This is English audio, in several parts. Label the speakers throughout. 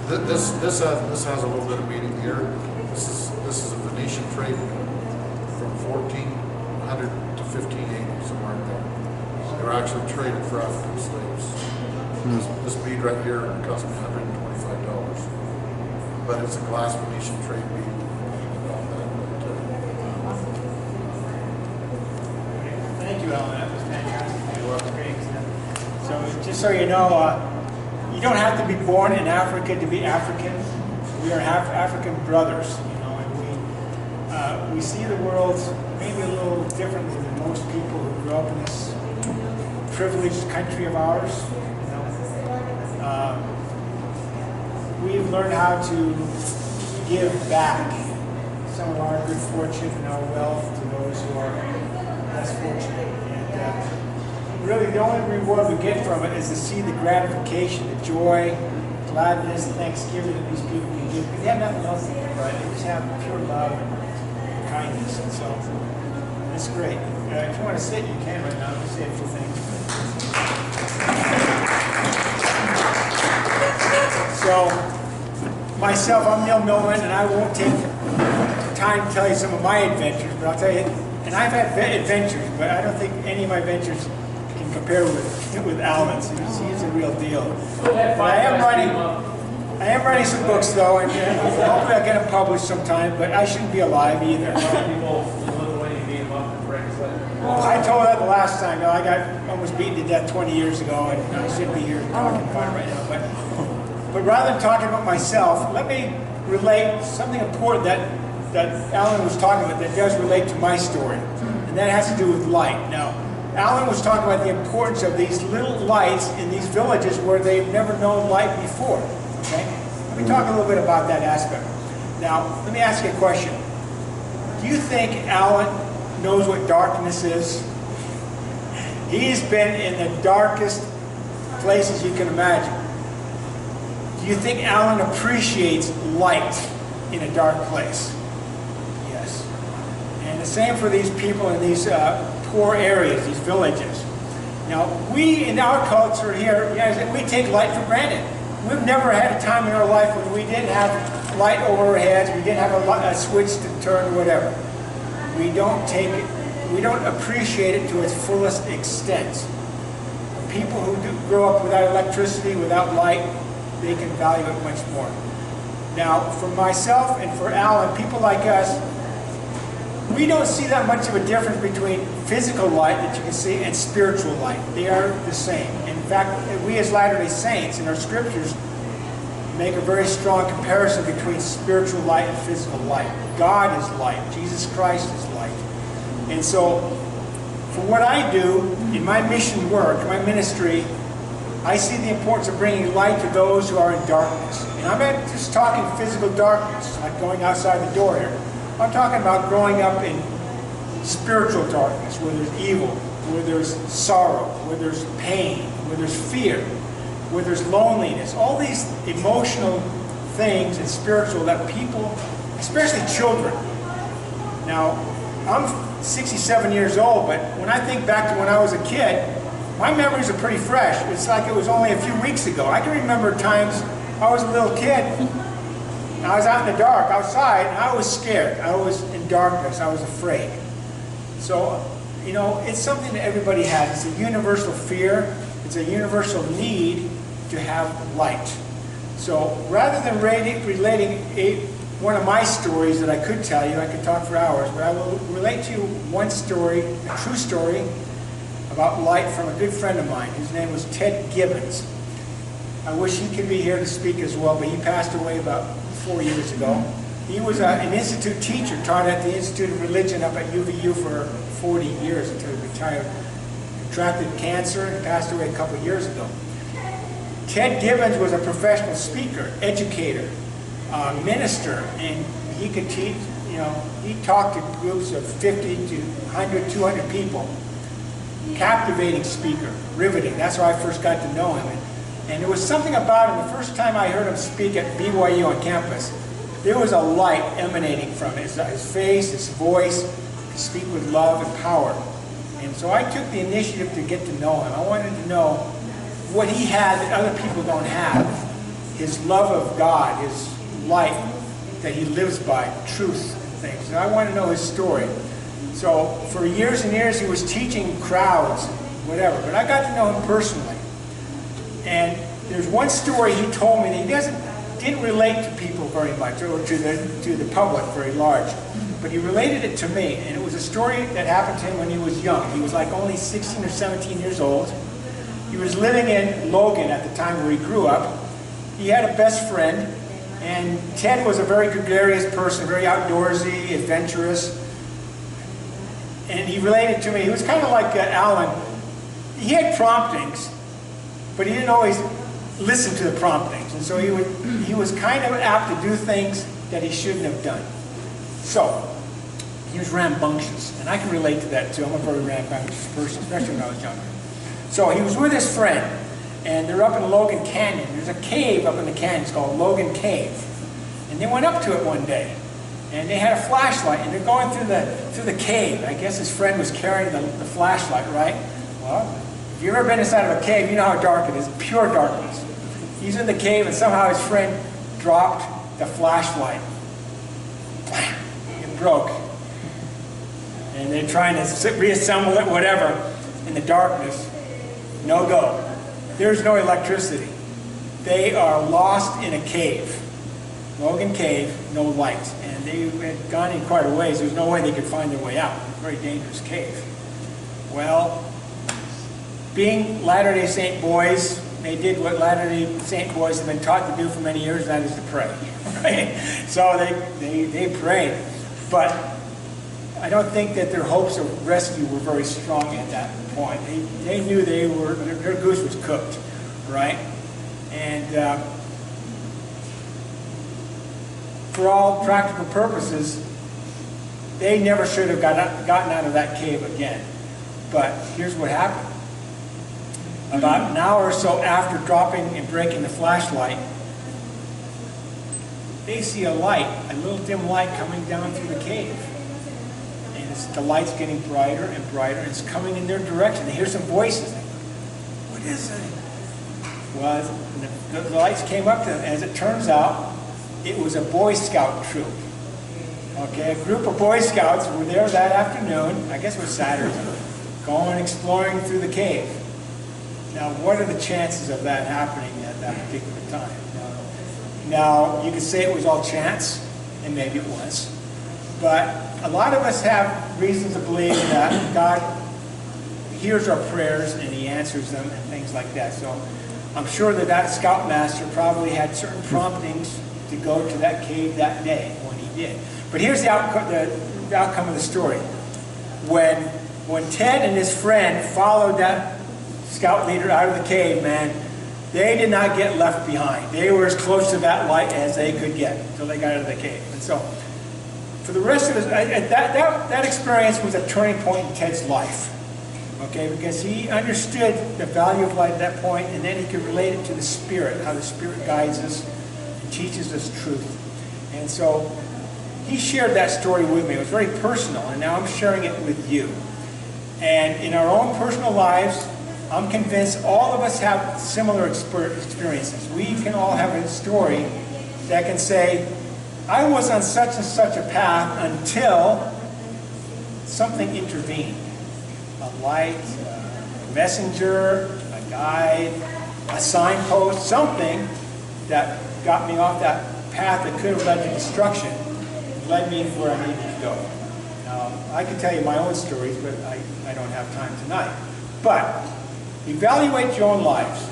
Speaker 1: This has a little bit of meaning here. This is a Venetian trade from 1400 to 1580, somewhere in there. They were actually traded for African slaves. This bead right here cost me $125, but it's a glass Venetian trade bead.
Speaker 2: Thank you, Alan. That was fantastic. You're welcome. Great. So, just so you know, you don't have to be born in Africa to be African. We are African brothers, you know, and we see the world maybe a little differently than most people who grew up in this privileged country of ours. You know, we've learned how to give back some of our good fortune and our wealth to those who are less fortunate. And really, the only reward we get from it is to see the gratification, the joy, gladness, thanksgiving that these people can give. Because they have nothing else to give, right? They just have pure love and kindness. And so, it's great. If you want to sit, you can right now. Just say a few things. So, myself, I'm Neil Millman, and I won't take time to tell you some of my adventures, but I'll tell you, and I've had adventures, but I don't think any of my adventures can compare with Alan's. He's a real deal. But I am writing some books though, and hopefully I'll get them published sometime, but I shouldn't be alive either. I told that the last time, I got almost beaten to death 20 years ago, and I shouldn't be here talking about it right now. But rather than talking about myself, let me relate something important that Alan was talking about that does relate to my story, and that has to do with light. Now, Alan was talking about the importance of these little lights in these villages where they've never known light before. Okay? Let me talk a little bit about that aspect. Now, let me ask you a question. Do you think Alan knows what darkness is? He's been in the darkest places you can imagine. Do you think Alan appreciates light in a dark place? Yes. And the same for these people in these poor areas, these villages. Now, we in our culture here, we take light for granted. We've never had a time in our life when we didn't have light over our heads, we didn't have a switch to turn or whatever. We don't take it, we don't appreciate it to its fullest extent. People who grow up without electricity, without light, they can value it much more. Now, for myself and for Alan, people like us, we don't see that much of a difference between physical light that you can see and spiritual light. They are the same. In fact, we as Latter-day Saints in our scriptures make a very strong comparison between spiritual light and physical light. God is light. Jesus Christ is light. And so, for what I do in my mission work, my ministry, I see the importance of bringing light to those who are in darkness. And I'm not just talking physical darkness, like going outside the door here. I'm talking about growing up in spiritual darkness, where there's evil, where there's sorrow, where there's pain, where there's fear, where there's loneliness. All these emotional things and spiritual that people, especially children. Now, I'm 67 years old, but when I think back to when I was a kid, my memories are pretty fresh. It's like it was only a few weeks ago. I can remember times I was a little kid, and I was out in the dark, outside, and I was scared. I was in darkness. I was afraid. So, you know, it's something that everybody has. It's a universal fear. It's a universal need to have light. So, rather than relating one of my stories that I could tell you, I could talk for hours, but I will relate to you one story, a true story, about light from a good friend of mine. His name was Ted Gibbons. I wish he could be here to speak as well, but he passed away about 4 years ago. He was an institute teacher, taught at the Institute of Religion up at UVU for 40 years until he retired. Contracted cancer and passed away a couple of years ago. Ted Gibbons was a professional speaker, educator, minister, and he could teach, you know, he talked to groups of 50 to 100, 200 people. Captivating speaker, riveting. That's how I first got to know him. And there was something about him, the first time I heard him speak at BYU on campus, there was a light emanating from his face, his voice, to speak with love and power. And so I took the initiative to get to know him. I wanted to know what he had that other people don't have. his love of God, his light that he lives by, truth and things. And I want to know his story. So for years and years he was teaching crowds, whatever, but I got to know him personally. And there's one story he told me that he didn't relate to people very much, or to the public very large. But he related it to me, and it was a story that happened to him when he was young. He was like only 16 or 17 years old. He was living in Logan at the time where he grew up. He had a best friend, and Ted was a very gregarious person, very outdoorsy, adventurous. And he related to me. He was kind of like Alan. He had promptings, but he didn't always listen to the promptings. And so he was kind of apt to do things that he shouldn't have done. So, he was rambunctious, and I can relate to that too. I'm a very rambunctious person, especially when I was younger. So he was with his friend, and they're up in Logan Canyon. There's a cave up in the canyon. It's called Logan Cave. And they went up to it one day, and they had a flashlight, and they're going through the cave. I guess his friend was carrying the flashlight, right? Well, if you've ever been inside of a cave, you know how dark it is, pure darkness. He's in the cave, and somehow his friend dropped the flashlight. It broke. And they're trying to reassemble it, whatever, in the darkness. No go. There's no electricity. They are lost in a cave. Logan Cave, no light. And they had gone in quite a ways. There was no way they could find their way out. It was a very dangerous cave. Well, being Latter-day Saint boys, they did what Latter-day Saint boys have been taught to do for many years, that is to pray. Right? So they prayed. But I don't think that their hopes of rescue were very strong at that point. They knew their goose was cooked, right? And for all practical purposes, they never should have gotten out of that cave again. But here's what happened. About an hour or so after dropping and breaking the flashlight, they see a light, a little dim light coming down through the cave. And the light's getting brighter and brighter, and it's coming in their direction. They hear some voices. They go, what is it? Well, the lights came up to them. As it turns out, it was a Boy Scout troop. Okay, a group of Boy Scouts were there that afternoon, I guess it was Saturday, going exploring through the cave. Now, what are the chances of that happening at that particular time? Now, you could say it was all chance, and maybe it was. But a lot of us have reasons to believe that God hears our prayers and He answers them and things like that. So I'm sure that scoutmaster probably had certain promptings to go to that cave that day when he did. But here's the outcome of the story. When Ted and his friend followed that scout leader out of the cave, man, they did not get left behind. They were as close to that light as they could get until they got out of the cave. And so, for the rest of his, that experience was a turning point in Ted's life. Okay, because he understood the value of light at that point, and then he could relate it to the Spirit, how the Spirit guides us and teaches us truth. And so, he shared that story with me. It was very personal, and now I'm sharing it with you. And in our own personal lives, I'm convinced all of us have similar experiences. We can all have a story that can say, I was on such and such a path until something intervened. A light, a messenger, a guide, a signpost, something that got me off that path that could have led to destruction, led me where I needed to go. Now, I could tell you my own stories, but I don't have time tonight. But evaluate your own lives.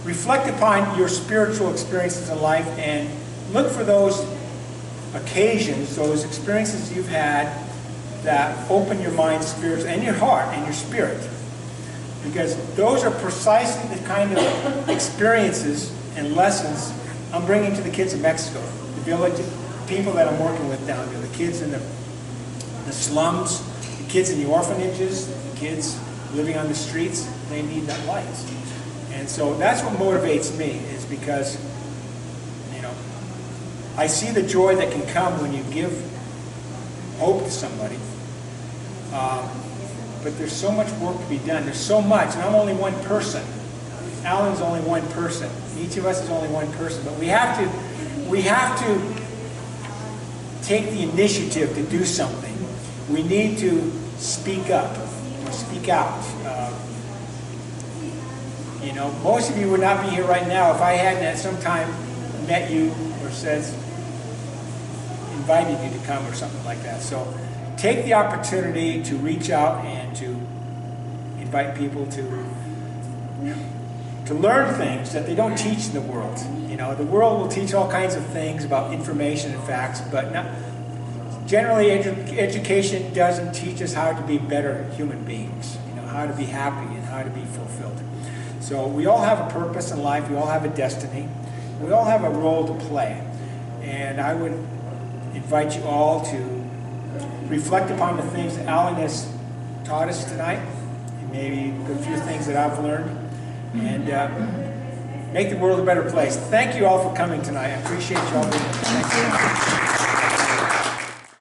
Speaker 2: Reflect upon your spiritual experiences in life and look for those occasions, those experiences you've had that open your mind spiritually and your heart and your spirit. Because those are precisely the kind of experiences and lessons I'm bringing to the kids of Mexico, the village people that I'm working with down there, the kids in the slums, the kids in the orphanages, the kids living on the streets. They need that light. And so that's what motivates me, is because, I see the joy that can come when you give hope to somebody. But there's so much work to be done. There's so much, and I'm only one person. Alan's only one person. Each of us is only one person, but we have to take the initiative to do something. We need to speak up, or speak out. You know, most of you would not be here right now if I hadn't at some time met you or invited you to come or something like that. So take the opportunity to reach out and to invite people to learn things that they don't teach in the world. You know, the world will teach all kinds of things about information and facts, but not, generally education doesn't teach us how to be better human beings, you know, how to be happy and how to be fulfilled. So we all have a purpose in life, we all have a destiny, we all have a role to play. And I would invite you all to reflect upon the things that Alan has taught us tonight, and maybe a few things that I've learned, and make the world a better place. Thank you all for coming tonight. I appreciate you all being here. Thank you.